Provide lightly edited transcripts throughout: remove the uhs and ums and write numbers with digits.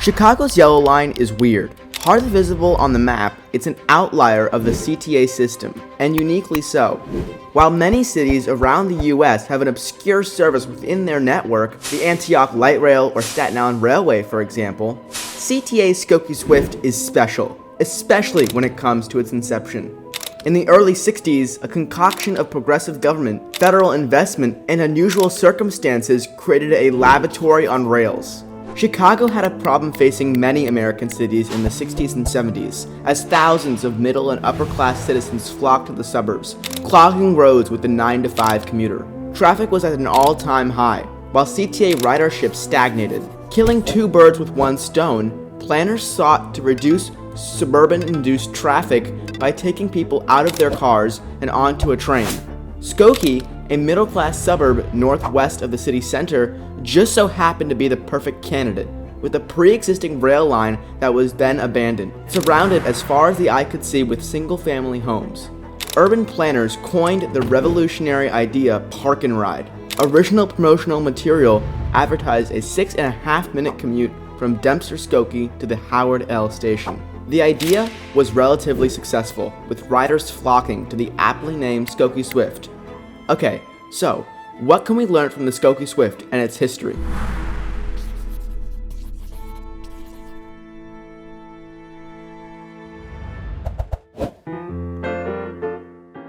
Chicago's yellow line is weird. Hardly visible on the map, it's an outlier of the CTA system, and uniquely so. While many cities around the US have an obscure service within their network, the Antioch Light Rail or Staten Island Railway for example, CTA's Skokie Swift is special, especially when it comes to its inception. In the early 60s, a concoction of progressive government, federal investment, and unusual circumstances created a laboratory on rails. Chicago had a problem facing many American cities in the 60s and 70s, as thousands of middle and upper-class citizens flocked to the suburbs, clogging roads with the 9-to-5 commuter. Traffic was at an all-time high, while CTA ridership stagnated. Killing two birds with one stone, planners sought to reduce suburban-induced traffic by taking people out of their cars and onto a train. Skokie, a middle-class suburb northwest of the city center, just so happened to be the perfect candidate, with a pre-existing rail line that was then abandoned, surrounded as far as the eye could see with single-family homes. Urban planners coined the revolutionary idea Park and Ride. Original promotional material advertised a 6.5-minute commute from Dempster Skokie to the Howard L station. The idea was relatively successful, with riders flocking to the aptly named Skokie Swift. Okay, so what can we learn from the Skokie Swift and its history?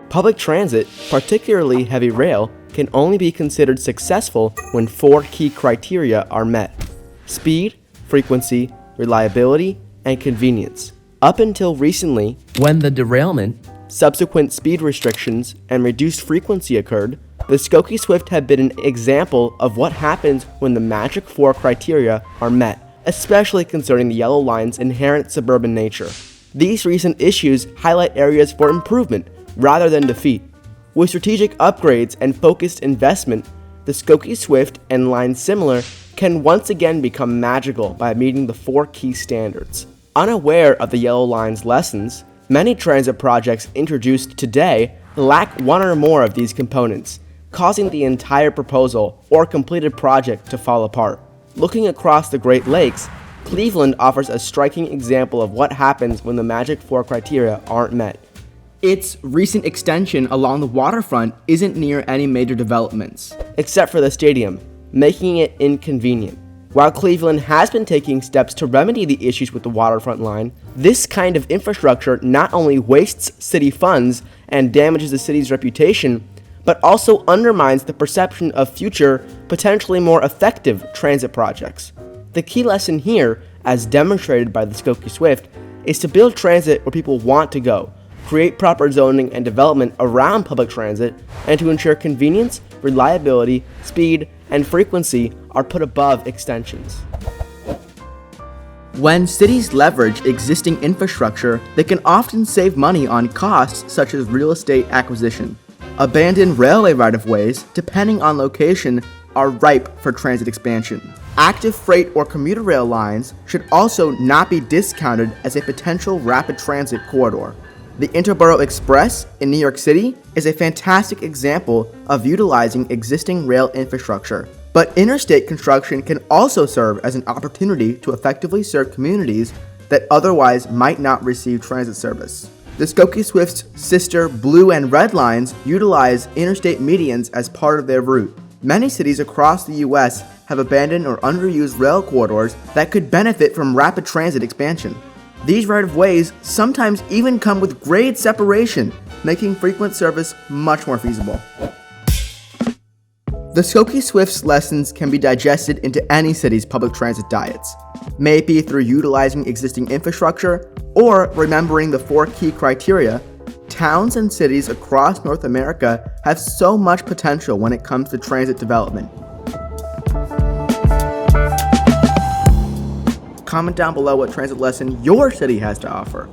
Public transit, particularly heavy rail, can only be considered successful when 4 key criteria are met: speed, frequency, reliability, and convenience. Up until recently, when the derailment, subsequent speed restrictions, and reduced frequency occurred, the Skokie Swift had been an example of what happens when the magic 4 criteria are met, especially concerning the yellow line's inherent suburban nature. These recent issues highlight areas for improvement rather than defeat. With strategic upgrades and focused investment, the Skokie Swift and lines similar can once again become magical by meeting the 4 key standards. Unaware of the yellow line's lessons, many transit projects introduced today lack one or more of these components, causing the entire proposal or completed project to fall apart. Looking across the Great Lakes, Cleveland offers a striking example of what happens when the magic 4 criteria aren't met. Its recent extension along the waterfront isn't near any major developments, except for the stadium, making it inconvenient. While Cleveland has been taking steps to remedy the issues with the waterfront line, this kind of infrastructure not only wastes city funds and damages the city's reputation, but also undermines the perception of future, potentially more effective transit projects. The key lesson here, as demonstrated by the Skokie Swift, is to build transit where people want to go, create proper zoning and development around public transit, and to ensure convenience, reliability, speed, and frequency are put above extensions. When cities leverage existing infrastructure, they can often save money on costs such as real estate acquisition. Abandoned railway right-of-ways, depending on location, are ripe for transit expansion. Active freight or commuter rail lines should also not be discounted as a potential rapid transit corridor. The Interborough Express in New York City is a fantastic example of utilizing existing rail infrastructure. But interstate construction can also serve as an opportunity to effectively serve communities that otherwise might not receive transit service. The Skokie Swift's sister blue and red lines utilize interstate medians as part of their route. Many cities across the US have abandoned or underused rail corridors that could benefit from rapid transit expansion. These right-of-ways sometimes even come with grade separation, making frequent service much more feasible. The Skokie Swift's lessons can be digested into any city's public transit diets, may it be through utilizing existing infrastructure or remembering the 4 key criteria. Towns and cities across North America have so much potential when it comes to transit development. Comment down below what transit lesson your city has to offer.